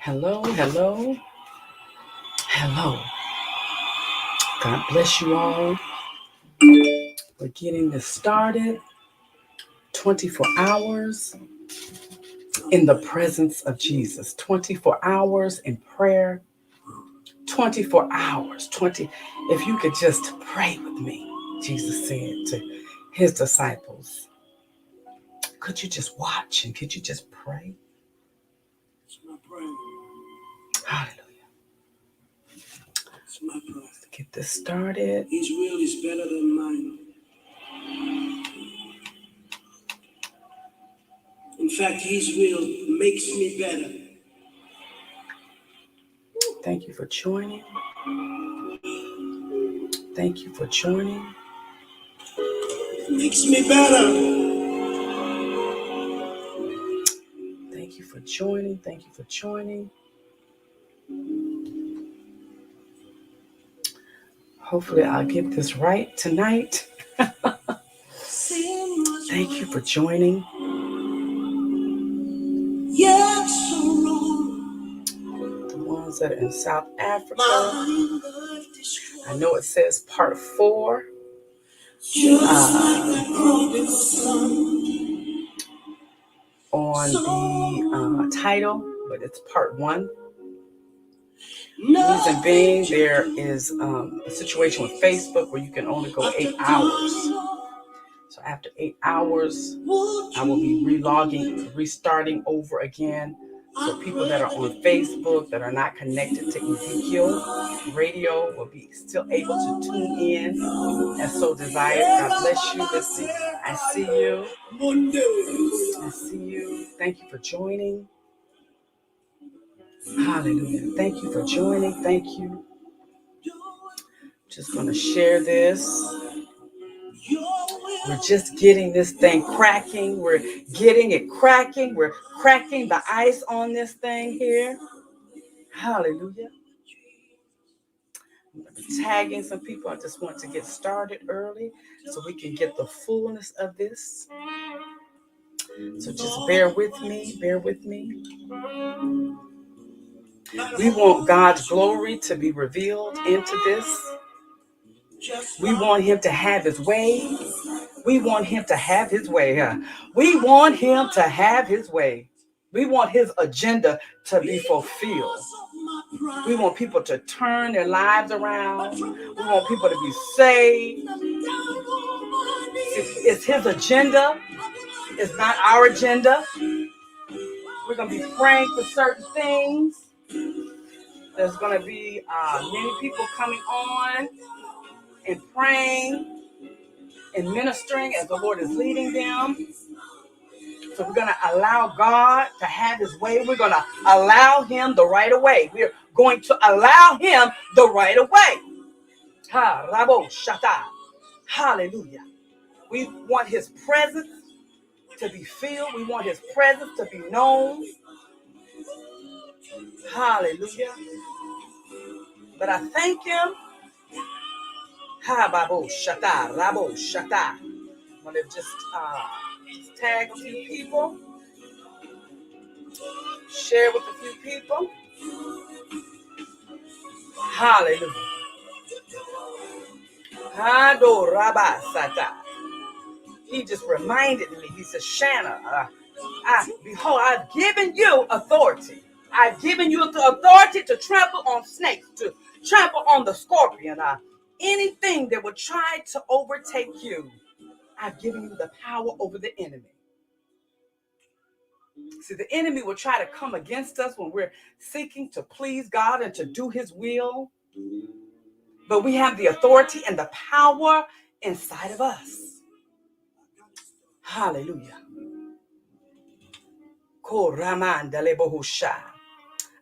Hello, hello, hello. God bless you all. We're getting this started. 24 hours in the presence of Jesus. 24 hours in prayer. 24 hours. If you could just pray with me, Jesus said to his disciples. Could you just watch and could you just pray? It's my prayer. Hallelujah. It's my prayer. Let's get this started. His will is better than mine. In fact, his will makes me better. Thank you for joining. Thank you for joining. It makes me better. Thank you for joining. Thank you for joining. Hopefully I'll get this right tonight. Thank you for joining. The ones that are in South Africa. I know it says part 4. On the title, but it's part 1. Reason being, there is a situation with Facebook where you can only go 8 hours. So after 8 hours, I will be restarting over again. So people that are on Facebook that are not connected to Ezekiel Radio will be still able to tune in as so desired. God bless you. Listen, I see you. I see you. Thank you for joining. Hallelujah. Thank you for joining. Thank you. Just going to share this. We're just getting this thing cracking. We're getting it cracking. We're cracking the ice on this thing here. Hallelujah. I'm going to be tagging some people. I just want to get started early so we can get the fullness of this. So just bear with me. Bear with me. We want God's glory to be revealed into this. We want him to have his way. We want him to have his way. We want him to have his way. We want his agenda to be fulfilled. We want people to turn their lives around. We want people to be saved. It's his agenda. It's not our agenda. We're going to be praying for certain things. There's going to be many people coming on and praying and ministering as the Lord is leading them. So we're going to allow God to have his way. We're going to allow him the right of way. We're going to allow him the right of way. Ha, rabo, shata. Hallelujah. We want his presence to be filled. We want his presence to be known. Hallelujah. But I thank him. Ha, babo, shata, rabo, shata. I'm going to just tag a few people. Share with a few people. Hallelujah. Hado Rabba Sata. He just reminded me. He said, Shanna, behold, I've given you authority. I've given you the authority to trample on snakes, to trample on the scorpion, anything that would try to overtake you. I've given you the power over the enemy. See, the enemy will try to come against us when we're seeking to please God and to do his will. But we have the authority and the power inside of us. Hallelujah.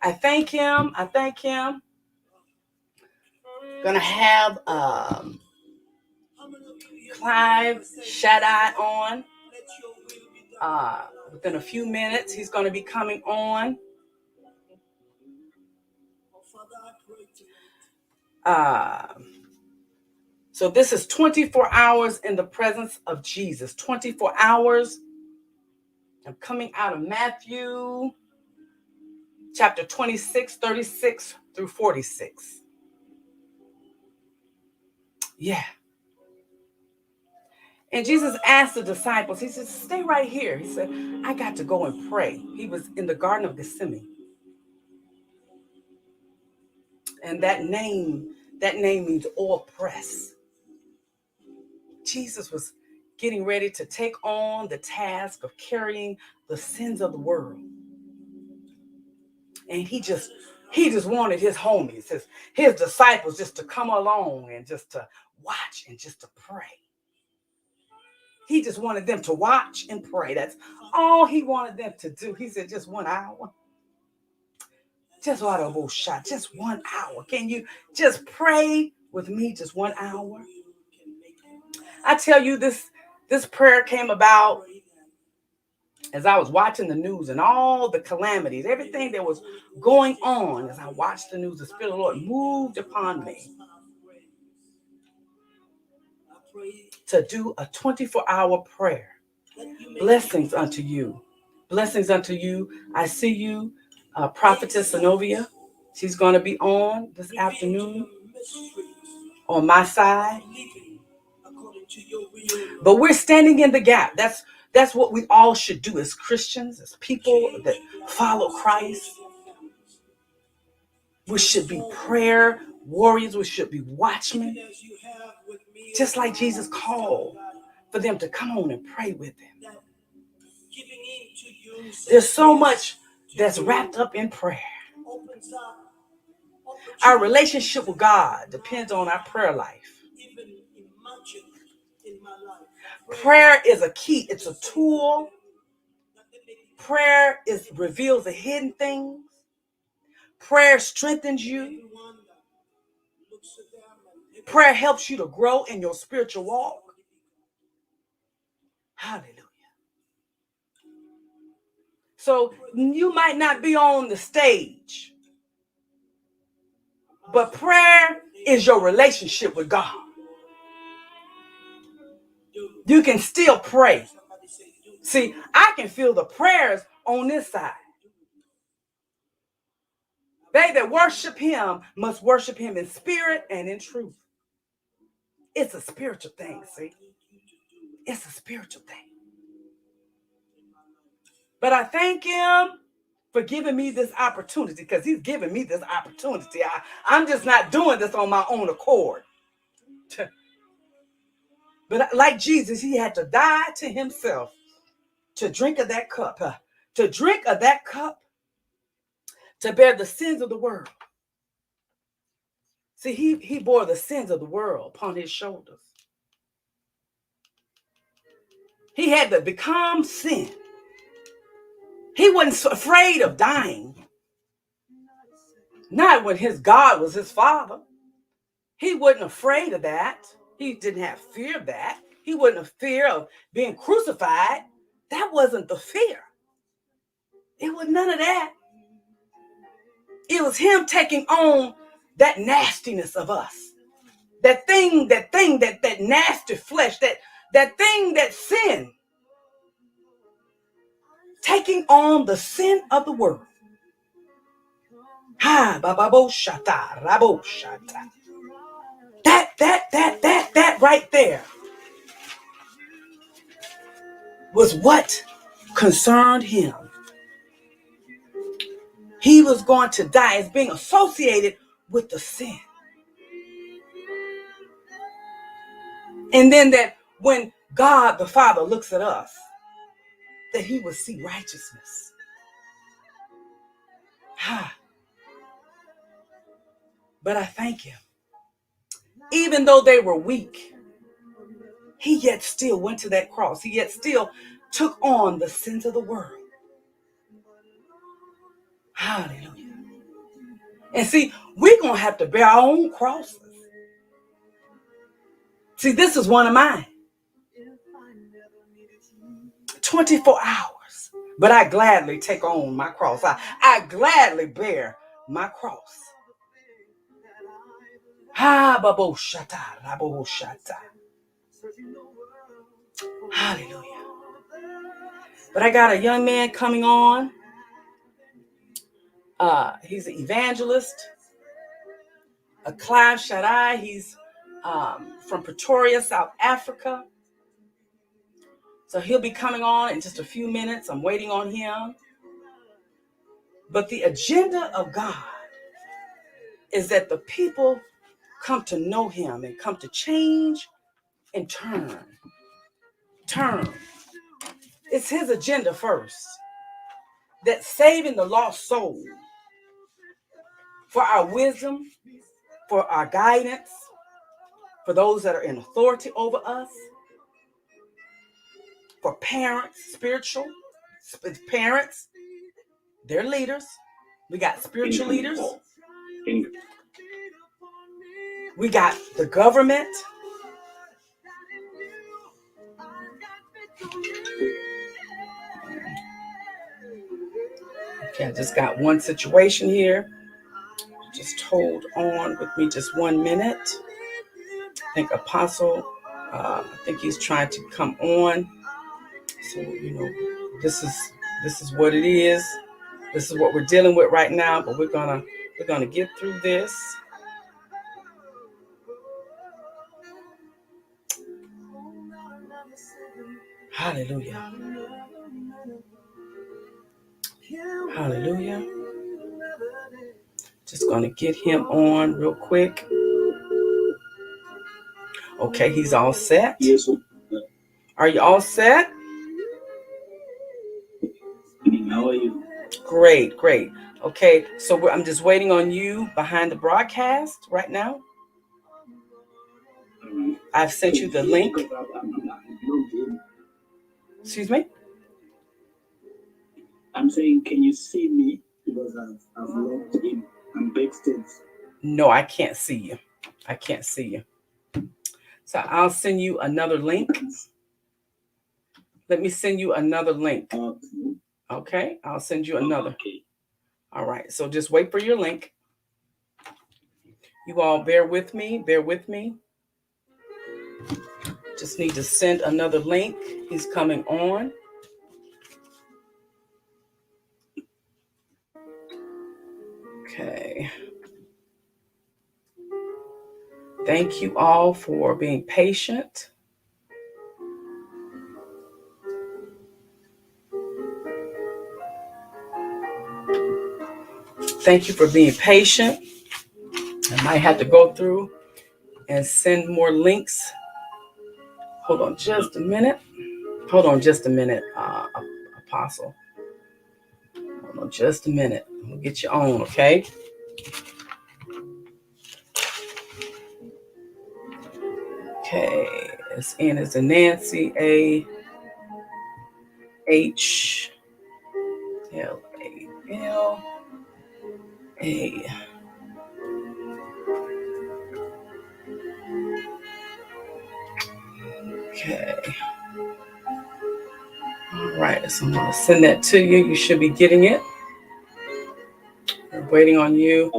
I thank him. I thank him. Gonna have Clive Shaddai on. Within a few minutes, he's going to be coming on. So this is 24 hours in the presence of Jesus. 24 hours. I'm coming out of Matthew chapter 26, 36 through 46. Yeah. And Jesus asked the disciples, he said, stay right here. He said, I got to go and pray. He was in the Garden of Gethsemane. And that name means oil press. Jesus was getting ready to take on the task of carrying the sins of the world. And he just wanted his homies, his disciples just to come along and just to watch and just to pray. He just wanted them to watch and pray. That's all he wanted them to do. He said, just 1 hour. Just 1 hour. Can you just pray with me just 1 hour? I tell you, this prayer came about as I was watching the news and all the calamities, everything that was going on. As I watched the news, the Spirit of the Lord moved upon me to do a 24-hour prayer. Blessings unto you. Blessings unto you. I see you, Prophetess Zenobia. She's going to be on this afternoon on my side. But we're standing in the gap. That's what we all should do as Christians, as people that follow Christ. We should be prayer warriors. We should be watchmen. Just like Jesus called for them to come on and pray with him. There's so much that's wrapped up in prayer. Our relationship with God depends on our prayer life. Prayer is a key. It's a tool. Prayer reveals the hidden things. Prayer strengthens you. Prayer helps you to grow in your spiritual walk. Hallelujah. So you might not be on the stage, but prayer is your relationship with God. You can still pray. See, I can feel the prayers on this side. They that worship him must worship him in spirit and in truth. It's a spiritual thing, see? It's a spiritual thing. But I thank him for giving me this opportunity, because he's giving me this opportunity. I'm just not doing this on my own accord. But like Jesus, he had to die to himself to drink of that cup, to bear the sins of the world. See, he bore the sins of the world upon his shoulders. He had to become sin. He wasn't afraid of dying. Not when his God was his father. He wasn't afraid of that. He didn't have fear of that. He wasn't a fear of being crucified. That wasn't the fear. It was none of that. It was him taking on that nastiness of us. That nasty flesh, that thing, that sin. Taking on the sin of the world. Ha, bababo shata, rabo shata. That right there was what concerned him. He was going to die as being associated with the sin. And then that when God the Father looks at us, that he will see righteousness. But I thank him. Even though they were weak, he yet still went to that cross. He yet still took on the sins of the world. Hallelujah. And see, we're going to have to bear our own crosses. See, this is one of mine. 24 hours. But I gladly take on my cross. I gladly bear my cross. Hallelujah. But I got a young man coming on He's an evangelist. Clive Shaddai, he's from Pretoria, South Africa. So he'll be coming on in just a few minutes. I'm waiting on him. But the agenda of God is that the people come to know him and come to change and turn. It's his agenda first. That saving the lost soul, for our wisdom, for our guidance, for those that are in authority over us, for parents, spiritual parents, they're leaders. We got spiritual leaders. We got the government. Okay, I just got one situation here. Just hold on with me just 1 minute. I think Apostle, I think he's trying to come on. So, this is what it is. This is what we're dealing with right now, but we're gonna get through this. Hallelujah. Hallelujah. Just gonna get him on real quick. Okay, he's all set. Yes. Are you all set? How are you? Great. Okay, so I'm just waiting on you behind the broadcast right now. I've sent you the link. Excuse me? I'm saying, can you see me? Because I've logged in. I'm backstage. No, I can't see you. So I'll send you another link. Let me send you another link. Okay, I'll send you another. Okay. All right, so just wait for your link. You all bear with me. Just need to send another link. He's coming on. Okay. Thank you all for being patient. Thank you for being patient. I might have to go through and send more links. Hold on just a minute, Apostle. Hold on just a minute. We'll get you on, okay? Okay, it's in as a Nancy A H L A L A. Okay. All right, so I'm going to send that to you. You should be getting it. We're waiting on you.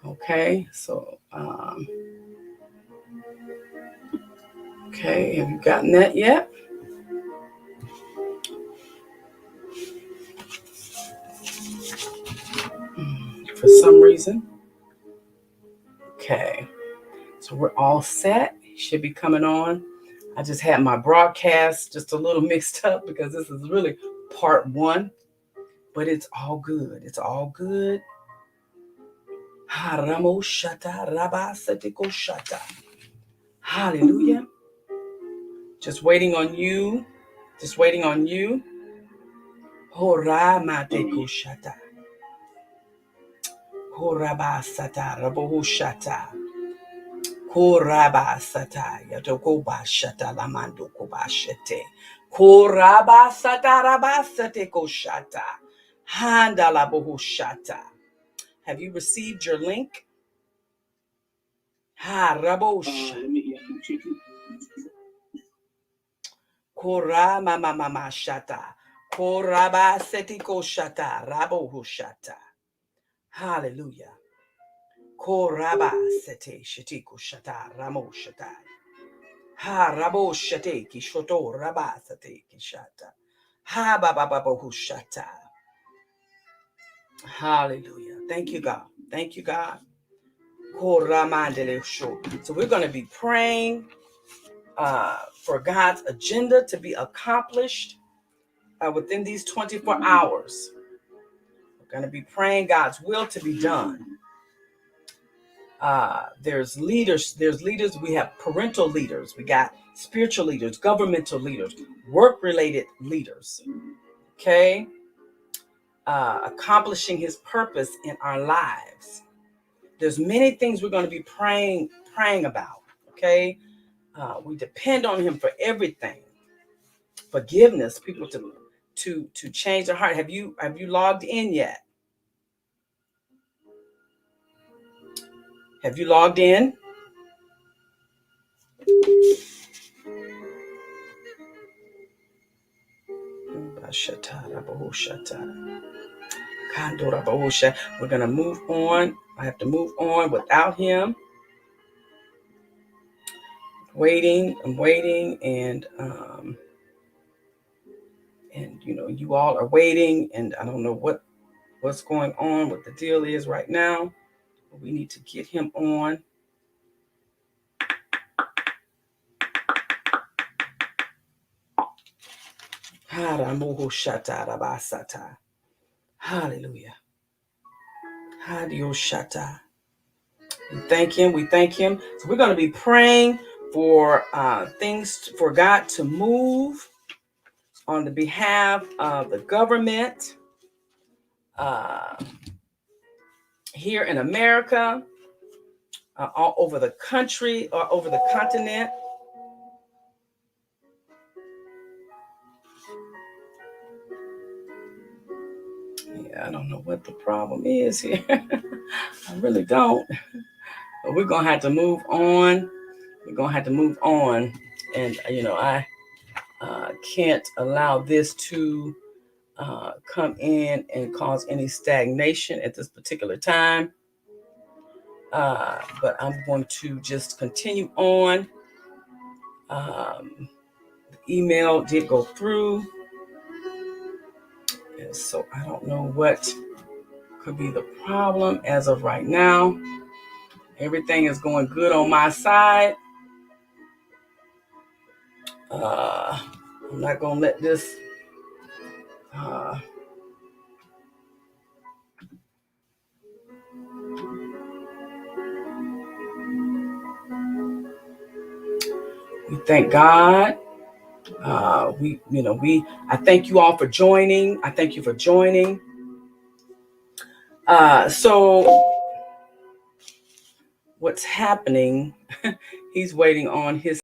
Okay, so, okay, have you gotten that yet? For some reason. Okay, so we're all set. He should be coming on. I just had my broadcast just a little mixed up because this is really part 1, but it's all good. It's all good. Hallelujah. Just waiting on you. Horamatekushata. Horabasata rabohushata. Korabasata yatokobashata lamando kobashete. Korabasata rabasate koshata. Handala bohushata. Have you received your link? Ha rabosha. Korama mama shata. Korabasete koshata rabohushata. Hallelujah. Koraba sete shetiko shata ramo shata. Ha rabo shate ki shoto rabasate ki shata. Ha baba baba shata. Hallelujah. Thank you, God. Thank you, God. So we're going to be praying for God's agenda to be accomplished within these 24 hours. We're going to be praying God's will to be done. There's leaders. We have parental leaders. We got spiritual leaders, governmental leaders, work-related leaders. Okay. Accomplishing his purpose in our lives. There's many things we're going to be praying about. Okay. We depend on him for everything. Forgiveness, people to change their heart. Have you logged in yet? Have you logged in? We're gonna move on. I have to move on without him. I'm waiting, and you all are waiting, and I don't know what's going on, what the deal is right now. But we need to get him on. Hallelujah. We thank him. So we're going to be praying for things for God to move on the behalf of the government here in America, all over the country, or over the continent. Yeah, I don't know what the problem is here. I really don't. But we're going to have to move on. And, I can't allow this to come in and cause any stagnation at this particular time. But I'm going to just continue on. The email did go through. And so I don't know what could be the problem as of right now. Everything is going good on my side. I'm not going to let this we thank God. I thank you all for joining. I thank you for joining. So what's happening? He's waiting on his.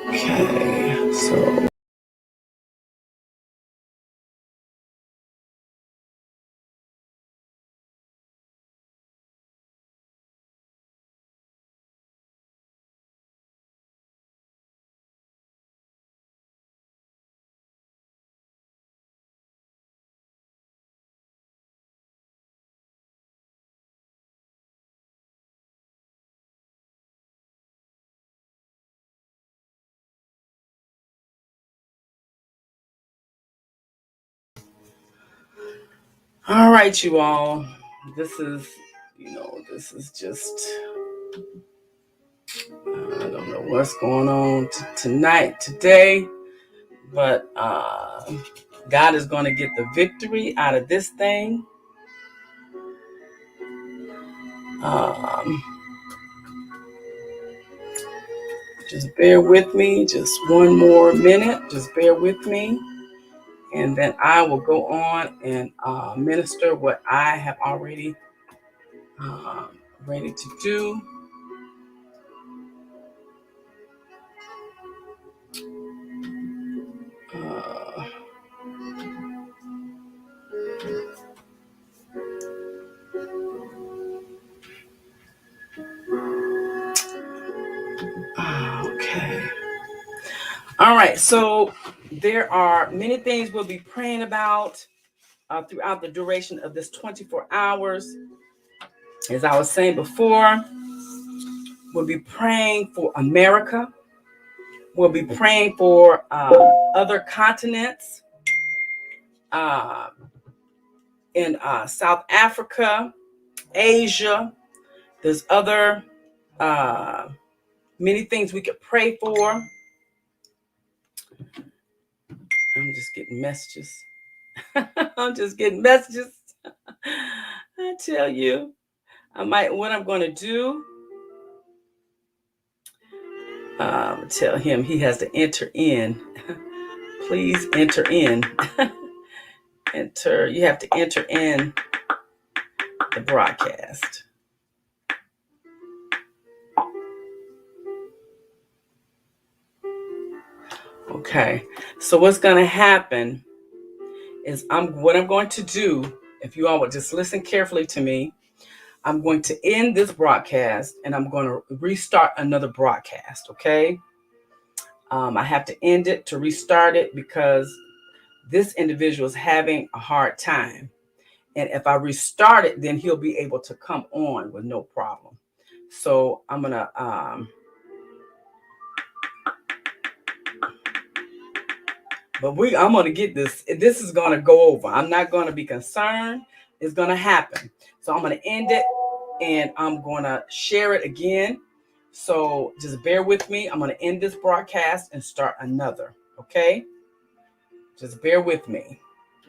Okay, so. All right, you all. This is just, I don't know what's going on today, but God is going to get the victory out of this thing. Just bear with me, just one more minute. Just bear with me, and then I will go on and minister what I have already ready to do. All right, so there are many things we'll be praying about throughout the duration of this 24 hours. As I was saying before, we'll be praying for America. We'll be praying for other continents in South Africa, Asia. There's other many things we could pray for. I'm just getting messages. I'm just getting messages. I tell you, what I'm going to do, tell him he has to enter in. Please enter in. You have to enter in the broadcast. Okay, so what's going to happen is what I'm going to do, if you all would just listen carefully to me, I'm going to end this broadcast and I'm going to restart another broadcast, okay? I have to end it to restart it because this individual is having a hard time. And if I restart it, then he'll be able to come on with no problem. So I'm going to... I'm going to get this. This is going to go over. I'm not going to be concerned. It's going to happen. So I'm going to end it and I'm going to share it again. So just bear with me. I'm going to end this broadcast and start another. Okay? Just bear with me.